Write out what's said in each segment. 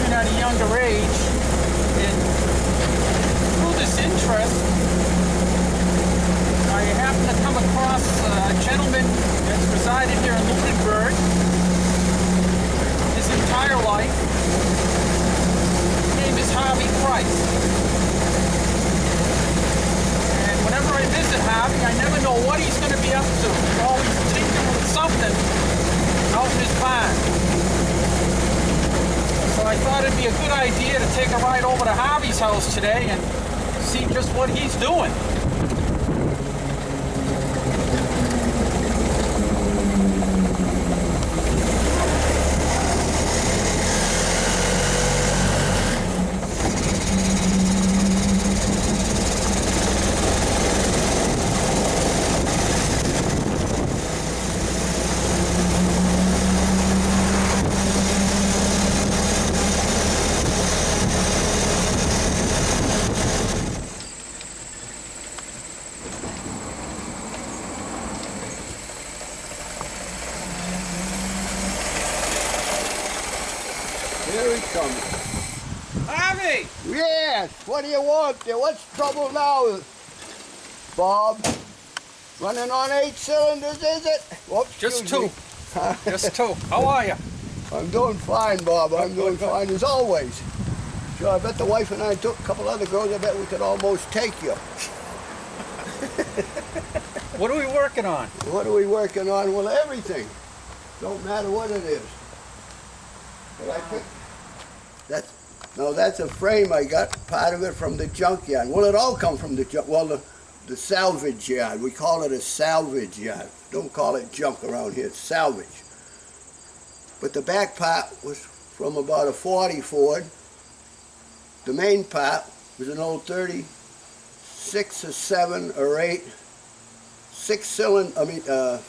even at a younger age. And through this interest, I happened to come across a gentleman that's resided here in Lunenburg his entire life. His name is Harvey. And whenever I visit Harvey, I never know what he's going to be up to. He's always tinkering with something out in his barn. So I thought it'd be a good idea to take a ride over to Harvey's house today and see just what he's doing. Here he comes. Harvey! Yes, what do you want there? What's trouble now, Bob? Running on 8 cylinders, is it? Whoops, Just two. Just two. How are you? I'm doing fine, Bob. I'm doing fine as always. Sure, I bet the wife and I took a couple other girls. I bet we could almost take you. What are we working on? What are we working on? Well, everything. Don't matter what it is. But I picked... That's a frame I got, part of it from the junkyard. Well, it all come from the the salvage yard. We call it a salvage yard. Don't call it junk around here, it's salvage. But the back part was from about a 40 Ford. The main part was an old 36 or 7 or 8, 6-cylinder,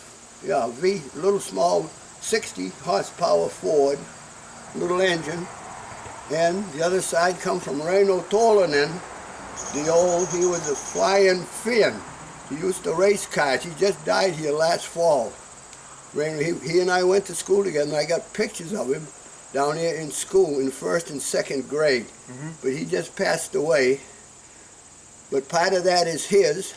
little small 60 horsepower Ford, little engine. And the other side come from Reino Tolinen, he was a flying Finn. He used to race cars. He just died here last fall. He and I went to school together, and I got pictures of him down here in school in 1st and 2nd grade. But he just passed away. But part of that is his.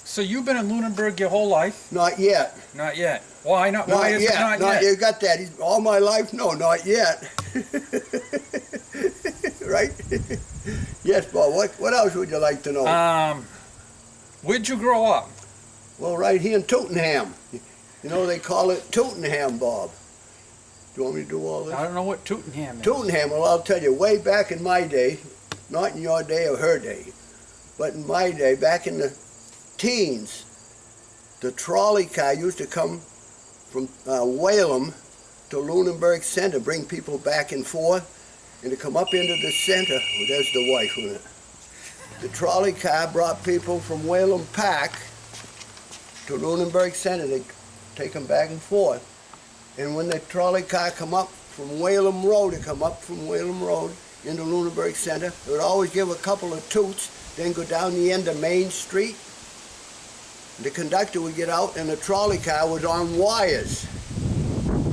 So you've been in Lunenburg your whole life? Not yet. Not yet. Why not? Why is it not yet? You got that. All my life? No, not yet. Right? Yes, Bob. What else would you like to know? Where'd you grow up? Well, right here in Tootenham. You know, they call it Tootenham, Bob. Do you want me to do all this? I don't know what Tootenham is. Tootenham, well, I'll tell you, way back in my day, not in your day or her day, but in my day, back in the teens, the trolley car used to come from Whalum to Lunenburg Center, bring people back and forth, and to come up into the center. Well, there's the wife with it. The trolley car brought people from Whalum Park to Lunenburg Center. They take them back and forth. And when the trolley car come up from Whalum Road, into Lunenburg Center, it would always give a couple of toots, then go down the end of Main Street. The conductor would get out, and the trolley car was on wires.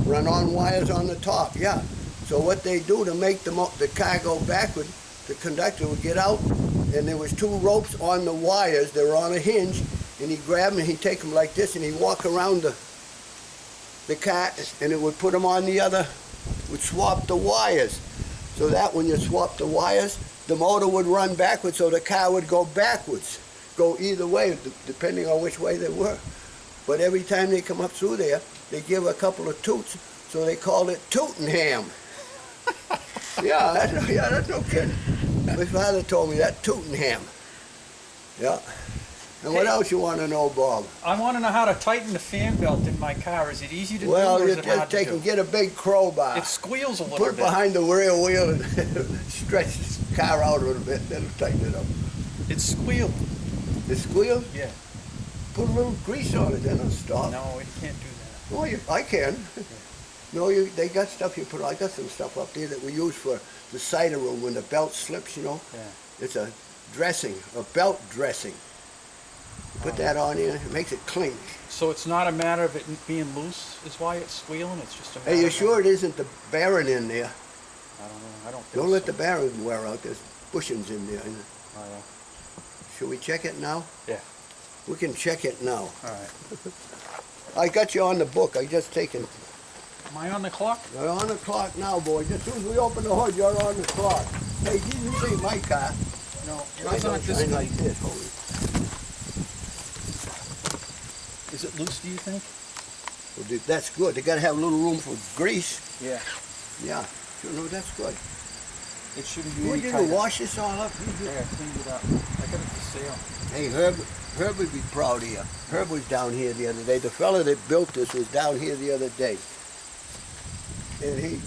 Run on wires on the top, yeah. So what they do to make the car go backward, the conductor would get out, and there was 2 ropes on the wires. They were on a hinge, and he'd grab them, and he'd take them like this, and he'd walk around the car, and it would put them on the other, would swap the wires. So that when you swap the wires, the motor would run backwards, so the car would go backwards. Go either way, depending on which way they were. But every time they come up through there, they give a couple of toots, so they called it Tootenham. Yeah, that's no kidding. My father told me that, Tootenham. Yeah. And what else you want to know, Bob? I want to know how to tighten the fan belt in my car. Is it easy to do, or is you it hard just to take do? and get a big crowbar. It squeals a little Put it bit. behind the rear wheel and stretch the car out a little bit, then it'll tighten it up. It squealed. It squealed? Yeah. Put a little grease on it, then it'll stop. No, it can't do that. Oh, I can. No, they got stuff you put on. I got some stuff up there that we use for the cider room when the belt slips, you know. Yeah. It's a dressing, a belt dressing. You put that on there, it makes it clink. So it's not a matter of it being loose is why it's squealing? It's just a matter Hey, you of... sure it isn't the bearing in there? I don't know. I don't think Don't let so. the bearing wear out. There's bushings in there. Oh, yeah. Should we check it now? Yeah. We can check it now. All right. I got you on the book. I just taken. Am I on the clock? You're on the clock now, boy. Just as soon as we open the hood, you're on the clock. Hey, did you see my car? No. Mine It's not don't this shine way. like this. Hold it. Is it loose, do you think? Well, that's good. They got to have a little room for grease. Yeah. Yeah. Sure, no, that's good. It shouldn't be You any didn't tighter. wash this all up? Yeah, I cleaned it up. I got it for sale. Hey, Herb would be proud of you. Herb was down here the other day. The fella that built this was down here the other day. And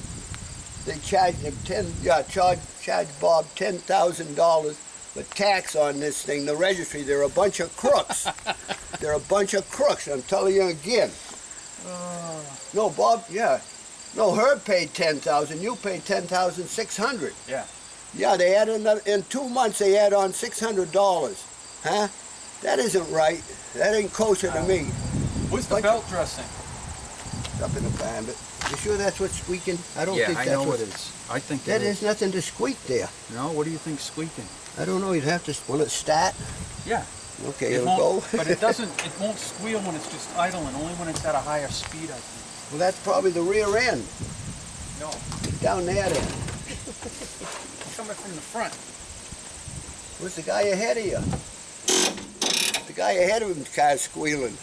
they charged him charged Bob $10,000 for tax on this thing. The registry, they're a bunch of crooks. They're a bunch of crooks, I'm telling you again. No, Bob, yeah. No, Herb paid $10,000. You paid $10,600. Yeah. Yeah, they add another, in 2 months they add on $600. Huh? That isn't right. That ain't kosher to me. Where's the belt dressing? Up in the pan, but you sure that's what's squeaking? I don't think I that's know what it is. I think That it is. is nothing to squeak there. No, what do you think squeaking? I don't know. You'd have to. Will it start? Yeah. Okay, It it'll go. won't, but it doesn't. It won't squeal when it's just idling. Only when it's at a higher speed, I think. Well, that's probably the rear end. No. Down there then. Coming from the front. Where's the guy ahead of you? The guy ahead of him's car's squealing.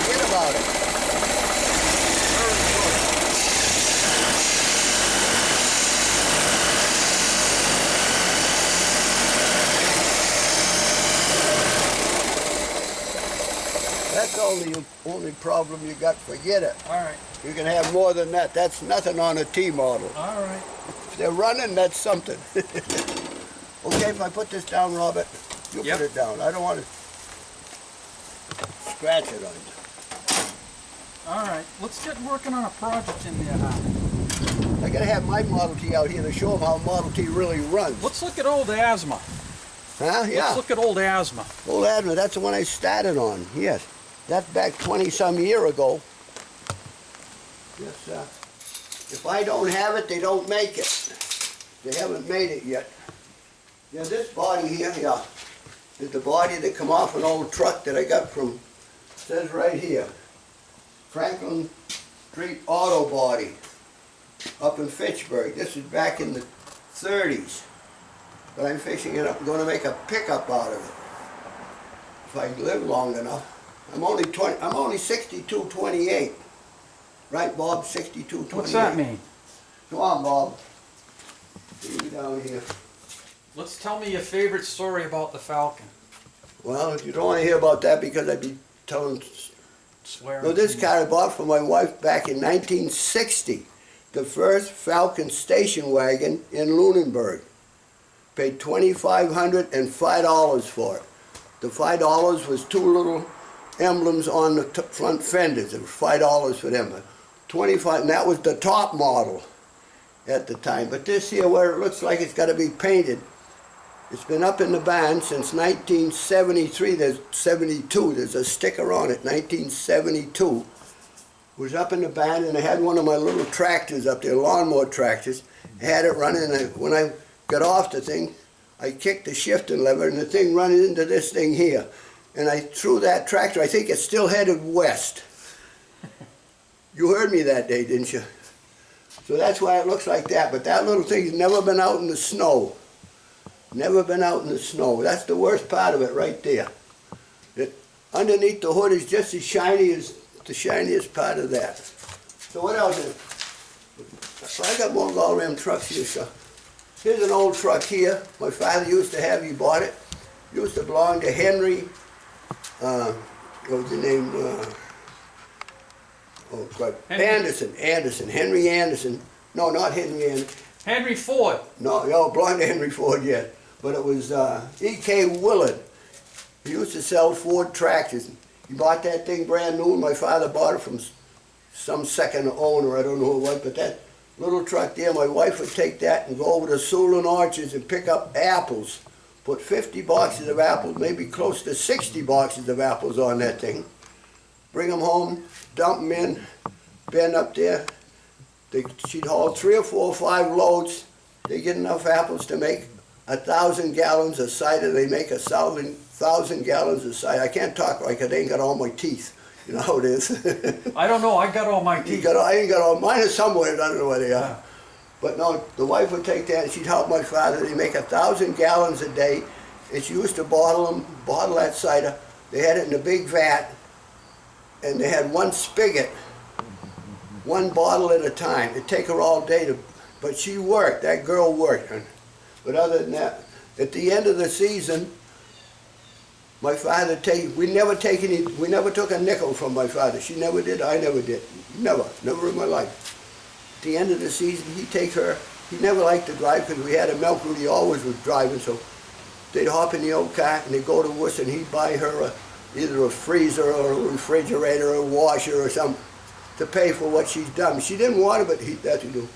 Forget about it. That's only problem you got. Forget it. All right. You can have more than that. That's nothing on a T model. All right. If they're running, that's something. Okay, if I put this down, Robert, you Yep. put it down. I don't want to scratch it on you. All right. Let's get working on a project in there, Harvey. I gotta have my Model T out here to show them how Model T really runs. Let's look at old Asthma. Huh? Yeah. Let's look at old Asthma. Old Admiral, that's the one I started on. Yes. That's back 20-some year ago. Yes, if I don't have it, they don't make it. They haven't made it yet. Yeah, this body here, yeah, is the body that come off an old truck that I got from, says right here, Franklin Street Auto Body, up in Fitchburg. This is back in the 30s. But I'm fixing it up. I'm going to make a pickup out of it. If I live long enough. I'm only 62, 28. Right, Bob? 62, 28. What's that mean? Come on, Bob. Get me down here. Let's tell me your favorite story about the Falcon. Well, you don't want to hear about that because I'd be telling. Swear. No, this car I bought for my wife back in 1960. The first Falcon station wagon in Lunenburg. Paid $2,500 and $5 for it. The $5 was two little emblems on the front fenders. It was $5 for them. 25, and that was the top model at the time. But this here, where it looks like it's got to be painted, it's been up in the barn since 1973. There's 72. There's a sticker on it. 1972. It was up in the barn, and I had one of my little tractors up there, lawnmower tractors. I had it running, and when I got off the thing, I kicked the shifting lever, and the thing ran into this thing here. And I threw that tractor. I think it's still headed west. You heard me that day, didn't you? So that's why it looks like that. But that little thing's never been out in the snow. Never been out in the snow. That's the worst part of it right there. Underneath the hood is just as shiny as the shiniest part of that. So what else is? So I got more all-ram trucks here, so. Here's an old truck here. My father used to have. He bought it. Used to belong to Henry. What was the name? Oh, God. Anderson. Henry Anderson. No, not Henry Anderson. Henry Ford. No, it belonged to Henry Ford yet. But it was E.K. Willard. He used to sell Ford tractors. He bought that thing brand new. My father bought it from some second owner, I don't know who it was, but that little truck there, my wife would take that and go over to Siouxland Orchards and pick up apples. Put 50 boxes of apples, maybe close to 60 boxes of apples on that thing. Bring them home, dump them in, bin up there. She'd haul 3 or 4 or 5 loads. They get enough apples to make 1,000 gallons of cider. They make 1,000 gallons of cider. I can't talk like it, I ain't got all my teeth. You know how it is. I don't know, I got all my teeth. I ain't got all, mine is somewhere, I don't know where they are. Yeah. But no, the wife would take that and she'd help my father. They make 1,000 gallons a day. And she used to bottle that cider. They had it in a big vat. And they had one spigot, one bottle at a time. It'd take her all day to, but she worked, that girl worked. But other than that, at the end of the season, my father we never took a nickel from my father. She never did, I never did. Never in my life. At the end of the season, he'd take her, he never liked to drive because we had a milk route, he always was driving, so they'd hop in the old car and they'd go to Worcester and he'd buy her either a freezer or a refrigerator or a washer or something to pay for what she's done. She didn't want it, but that's what he do.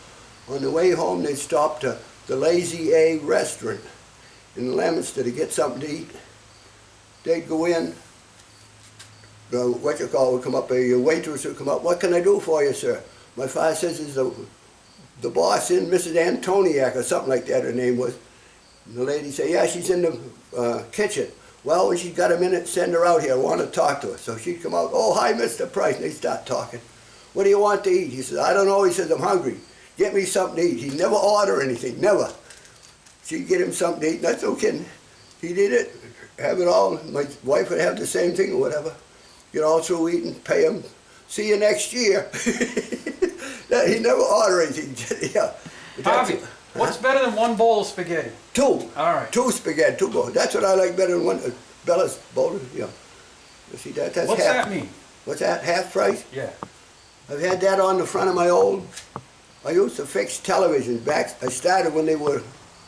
On the way home, they'd stop to the Lazy A restaurant in Leominster to get something to eat. They'd go in, would come up, a waitress would come up, "What can I do for you, sir?" My father says, "Is the boss in, Mrs. Antoniak," or something like that her name was. And the lady said, "Yeah, she's in the kitchen." "Well, when she's got a minute, send her out here. I want to talk to her." So she'd come out, "Oh, hi, Mr. Price." And they start talking. "What do you want to eat?" He says, "I don't know." He says, "I'm hungry. Get me something to eat." He'd never order anything, never. She'd get him something to eat, that's no kidding. He'd eat it, have it all. My wife would have the same thing or whatever. Get all through eating, pay him. "See you next year." He never order anything. Yeah. Harvey, what's better than 1 bowl of spaghetti? 2. All right. 2 spaghetti, 2 bowls. That's what I like better than 1. Bella's bowl, yeah. You see that? That's What's half. that mean? What's that? Half price? Yeah. I've had that on the front of my old. I used to fix television back. I started when they were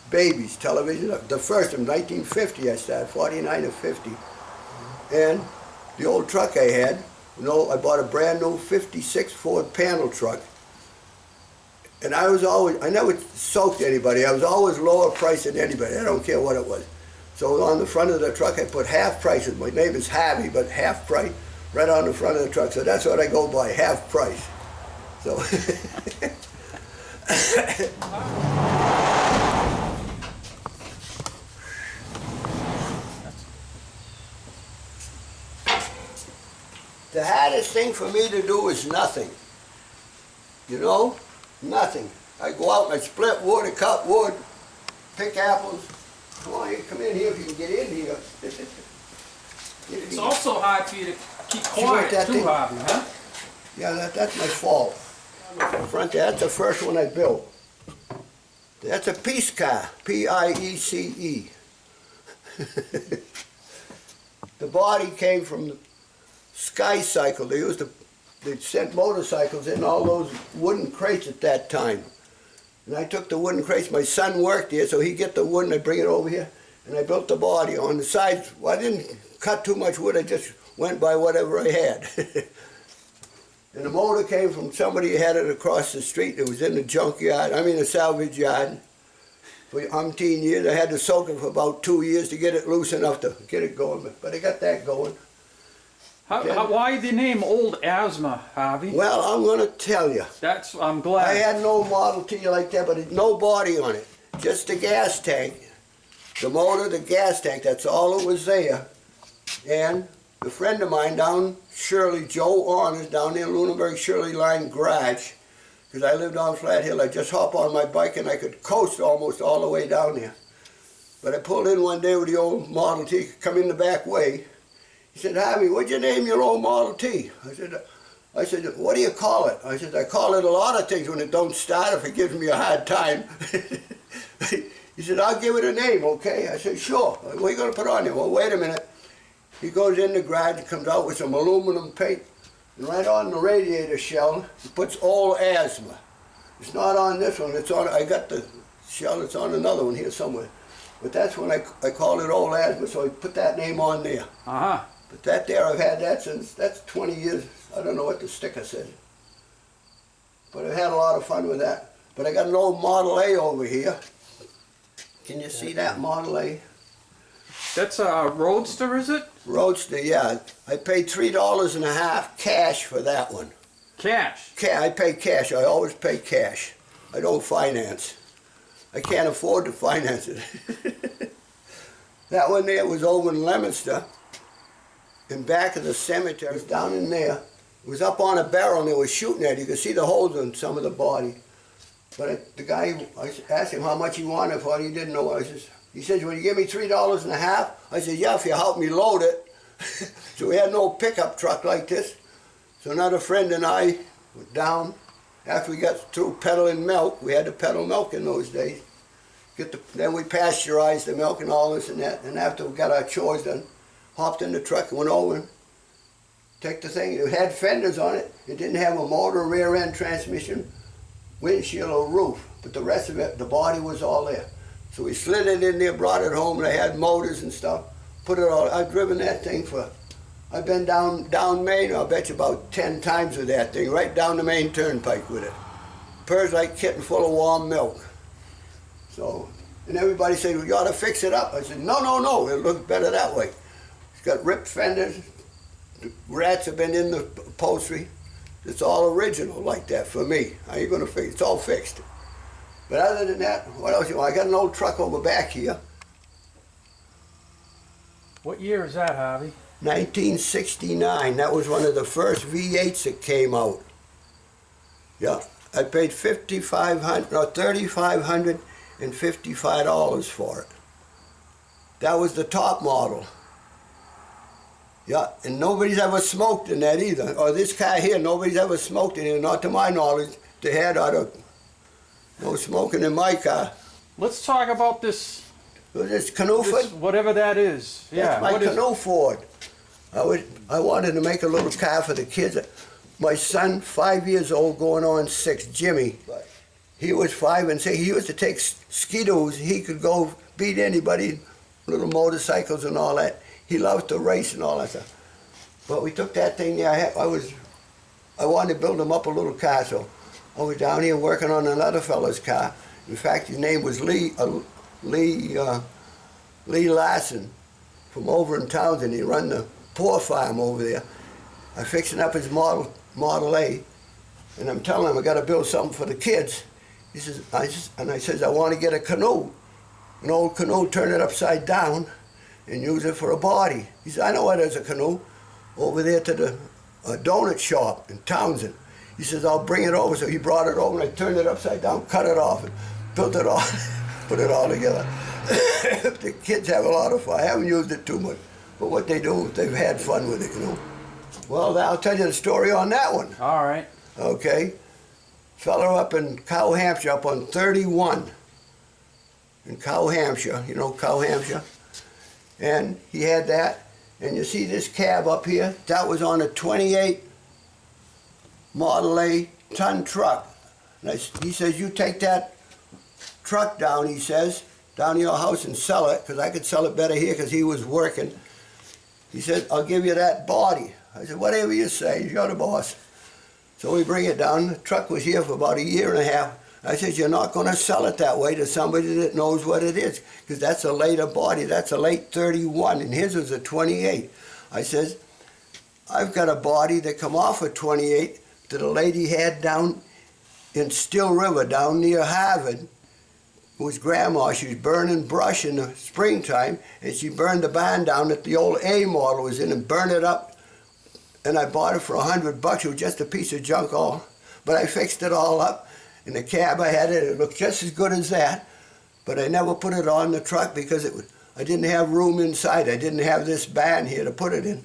babies, television. The first in 1950 I started, 49 or 50. And the old truck I had, I bought a brand new 56 Ford panel truck. And I never soaked anybody. I was always lower price than anybody. I don't care what it was. So on the front of the truck I put half price. My name is Harvey, but half price right on the front of the truck. So that's what I go by, half price. So. The hardest thing for me to do is nothing. You know? Nothing. I go out and I split wood, I cut wood, pick apples. Come on, you come in here if you can get in here. It's also hard for you to keep quiet too, Harvey, huh? Yeah, that's my fault. Front there, that's the first one I built. That's a piece car, P-I-E-C-E. The body came from the Sky Cycle. They sent motorcycles in all those wooden crates at that time. And I took the wooden crates. My son worked there, so he'd get the wood and I'd bring it over here. And I built the body on the sides. Well, I didn't cut too much wood. I just went by whatever I had. And the motor came from somebody who had it across the street. It was in the junkyard, the salvage yard. For umpteen years, I had to soak it for about 2 years to get it loose enough to get it going. But I got that going. Why the name Old Asthma, Harvey? Well, I'm going to tell you. I'm glad. I had no Model T like that, but no body on it. Just the gas tank. The motor, the gas tank, that's all that was there. And a friend of mine down Shirley, Joe Honors, down there in Lunenburg, Shirley Line Garage, because I lived on Flat Hill, I'd just hop on my bike and I could coast almost all the way down there. But I pulled in one day with the old Model T, come in the back way. He said, "Harvey, what'd you name your old Model T?" I said, "What do you call it?" I said, "I call it a lot of things when it don't start, if it gives me a hard time." He said, "I'll give it a name, okay?" I said, "Sure. What are you going to put on there?" "Well, wait a minute." He goes in the garage and comes out with some aluminum paint, and right on the radiator shell, he puts Old Asthma. It's not on this one. It's on. I got the shell. It's on another one here somewhere. But that's when I called it Old Asthma, so I put that name on there. Uh-huh. But that there, I've had that since, that's 20 years. I don't know what the sticker said. But I've had a lot of fun with that. But I got an old Model A over here. Can you see that Model A? That's a Roadster, is it? Roadster, yeah. I paid $3.50 cash for that one. Cash? I pay cash. I always pay cash. I don't finance. I can't afford to finance it. That one there was over in Leominster, in back of the cemetery. It was down in there. It was up on a barrel and they were shooting at it. You could see the holes in some of the body. But the guy, I asked him how much he wanted for it. He didn't know. He said, will you give me $3.50? I said, yeah, if you help me load it. So we had no pickup truck like this. So another friend and I went down. After we got through peddling milk, we had to peddle milk in those days. Then we pasteurized the milk and all this and that. And after we got our chores done, hopped in the truck and went over and took the thing. It had fenders on it. It didn't have a motor, rear end transmission, windshield or roof. But the rest of it, the body was all there. So we slid it in there, brought it home, and I had motors and stuff. Put it all, I've driven that thing for, I've been down Maine, I'll bet you about 10 times with that thing, right down the Maine Turnpike with it. Purrs like kitten full of warm milk. So, and everybody said, well, you ought to fix it up. I said, no, no, no, it looks better that way. It's got ripped fenders, the rats have been in the upholstery. It's all original like that for me. I ain't gonna fix it, it's all fixed. But other than that, what else you want? I got an old truck over back here. What year is that, Harvey? 1969. That was one of the first V8s that came out. Yeah, I paid $3,555 for it. That was the top model. Yeah, and nobody's ever smoked in that either. Or this car here, nobody's ever smoked in it. Not to my knowledge. They had no smoking in my car. Let's talk about this. This canoe Ford? Whatever that is. That's my canoe Ford. I wanted to make a little car for the kids. My son, 5 years old, going on 6, Jimmy. He was 5 and 6. He used to take skidoos. He could go beat anybody, little motorcycles and all that. He loved to race and all that stuff. But we took that thing there. I wanted to build him up a little car, so I was down here working on another fellow's car. In fact, his name was Lee Larson from over in Townsend. He run the poor farm over there. I'm fixing up his Model A, and I'm telling him I got to build something for the kids. He says, I says, I want to get a canoe, an old canoe, turn it upside down, and use it for a body. He said, I know where there's a canoe, over there to the donut shop in Townsend. He says, I'll bring it over. So he brought it over, and I turned it upside down, cut it off, and built it all, put it all together. The kids have a lot of fun. I haven't used it too much, but what they do, they've had fun with it, you know. Well, I'll tell you the story on that one. All right. Okay. Fellow up in Cow, Hampshire, up on 31 in Cow, Hampshire. You know Cow, Hampshire? And he had that. And you see this cab up here? That was on a 28 Model A ton truck. And he says, you take that truck down, he says, down to your house and sell it, because I could sell it better here because he was working. He said, I'll give you that body. I said, whatever you say, you're the boss. So we bring it down. The truck was here for about 1.5 years. I said, you're not going to sell it that way to somebody that knows what it is, because that's a later body. That's a late 31, and his was a 28. I says, I've got a body that come off a 28 that a lady had down in Still River, down near Harvard. It was grandma. She was burning brush in the springtime, and she burned the barn down that the old A model was in and burned it up. And I bought it for $100. It was just a piece of junk all. But I fixed it all up. In the cab I had it. It looked just as good as that. But I never put it on the truck because I didn't have room inside. I didn't have this barn here to put it in.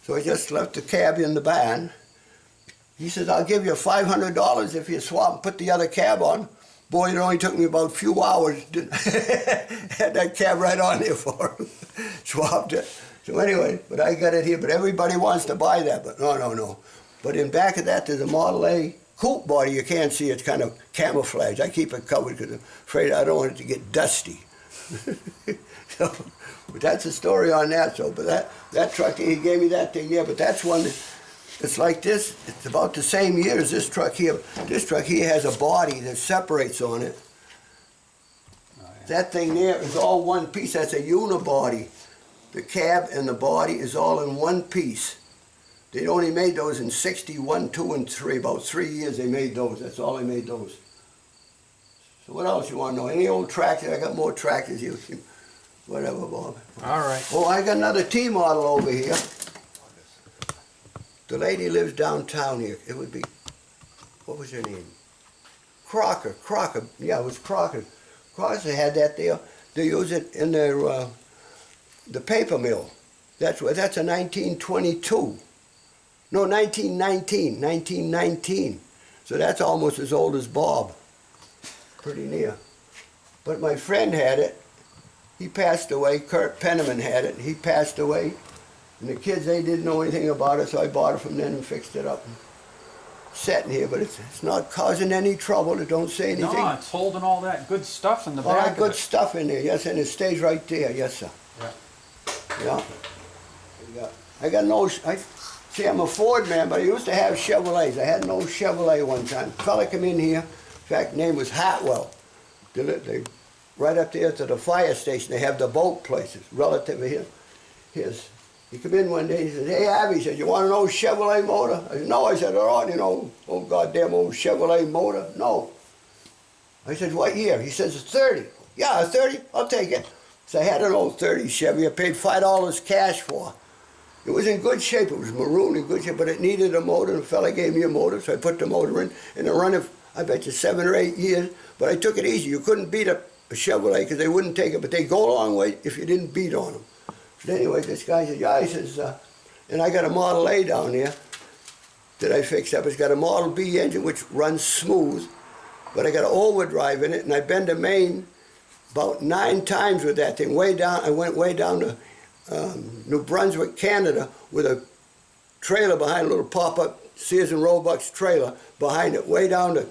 So I just left the cab in the barn. He says, I'll give you $500 if you swap and put the other cab on. Boy, it only took me about a few hours. Had that cab right on there for him. Swapped it. So anyway, but I got it here. But everybody wants to buy that. But no. But in back of that, there's a Model A coupe body. You can't see. It's kind of camouflage. I keep it covered because I'm afraid I don't want it to get dusty. So But that's the story on that. So, but that truck, he gave me that thing there. But that's one. It's like this. It's about the same year as this truck here. This truck here has a body that separates on it. Oh, yeah. That thing there is all one piece. That's a unibody. The cab and the body is all in one piece. They only made those in 61, 2, and 3. About 3 years they made those. That's all they made those. So what else you want to know? Any old tractor? I got more tractors. Whatever, Bob. All right. Oh, I got another T model over here. The lady lives downtown here. It would be, what was her name? Crocker. Yeah, it was Crocker. Crocker had that there. They use it in their the paper mill. That's a 1922. No, 1919. So that's almost as old as Bob. Pretty near. But my friend had it. He passed away. Kurt Penniman had it. He passed away. And the kids, they didn't know anything about it, so I bought it from them and fixed it up. And sitting here, but it's not causing any trouble. It don't say anything. No, it's holding all that good stuff in the All back that of good it. stuff in there, yes, and it stays right there, yes, sir. Yeah. Yeah. I got no, see, I'm a Ford man, but I used to have Chevrolets. I had an old Chevrolet one time. A fella come in here, in fact, name was Hartwell. They right up there to the fire station, they have the boat places, relative of his. He come in one day, he said, hey, Harvey, he said, you want an old Chevrolet motor? I said, no. I said, all right, old goddamn old Chevrolet motor. No. I said, what year? He says, it's 30. Yeah, a 30? I'll take it. So I had an old 30 Chevy. I paid $5 cash for. It was in good shape. It was maroon in good shape, but it needed a motor. The fella gave me a motor, so I put the motor in, and it run it, I bet you 7 or 8 years. But I took it easy. You couldn't beat a Chevrolet because they wouldn't take it, but they go a long way if you didn't beat on them. But anyway, this guy said, yeah, he says, and I got a Model A down there that I fixed up. It's got a Model B engine, which runs smooth, but I got an overdrive in it, and I've been to Maine about 9 times with that thing. Way down, I went way down to New Brunswick, Canada, with a trailer behind, a little pop-up Sears and Roebuck's trailer behind it, way down to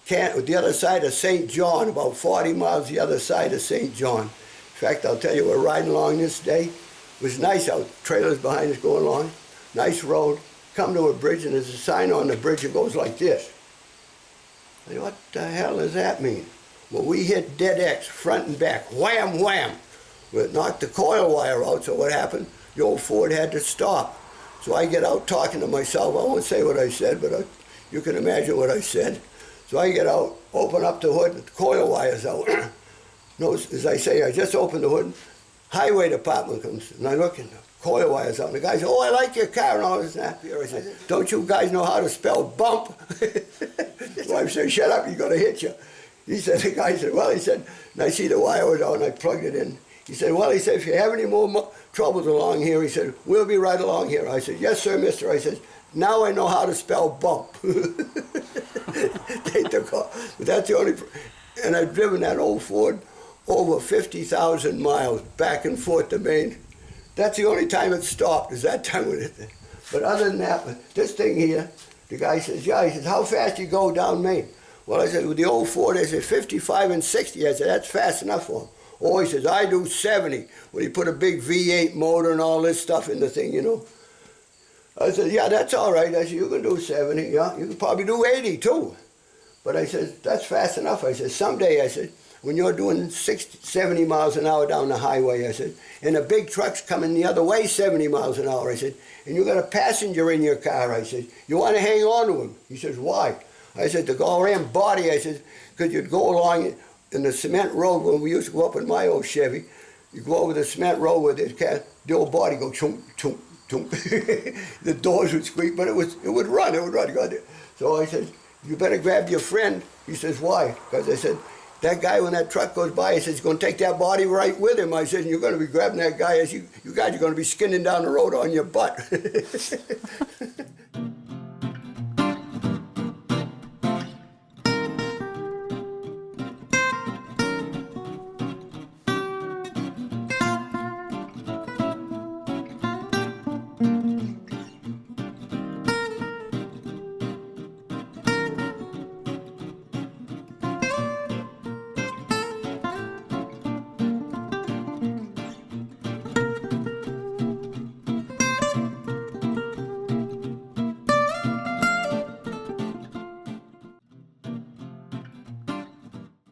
the other side of St. John, about 40 miles the other side of St. John. In fact, I'll tell you, we're riding along this day. It was nice out, trailers behind us going along, nice road. Come to a bridge, and there's a sign on the bridge that goes like this. I said, what the hell does that mean? Well, we hit dead X, front and back, wham, wham. Well, it knocked the coil wire out, so what happened? The old Ford had to stop. So I get out talking to myself. I won't say what I said, but you can imagine what I said. So I get out, open up the hood, the coil wire's out. No, as I say, I just opened the hood, highway department comes, and I look, and the coil wire's out, and the guy says, oh, I like your car and all this and that. I said, don't you guys know how to spell bump? The wife said, shut up, you're gonna hit you. He said, the guy said, well, he said, and I see the wire was out, and I plugged it in. He said, well, he said, if you have any more troubles along here, he said, we'll be right along here. I said, yes, sir, mister. I said, now I know how to spell bump. They took off. But that's the only, and I've driven that old Ford over 50,000 miles back and forth to Maine. That's the only time it stopped, is that time with it. But other than that, this thing here, the guy says, yeah, he says, how fast you go down Maine? Well, I said, with the old Ford, I said, 55 and 60. I said, that's fast enough for him. Oh, he says, I do 70. Well, he put a big V8 motor and all this stuff in the thing, you know. I said, yeah, that's all right. I said, you can do 70, yeah. You can probably do 80, too. But I said, that's fast enough. I said, someday, I said, when you're doing 60, 70 miles an hour down the highway, I said, and a big truck's coming the other way 70 miles an hour, I said, and you got a passenger in your car, I said, you want to hang on to him? He says, why? I said, to go around body, I said, because you'd go along in the cement road when we used to go up in my old Chevy, you go over the cement road with the old body go chunk, chunk, chunk. The doors would squeak, but it would run. So I said, you better grab your friend. He says, why? Because I said, that guy, when that truck goes by, he says, he's going to take that body right with him. I said, you're going to be grabbing that guy as you guys are going to be skinning down the road on your butt.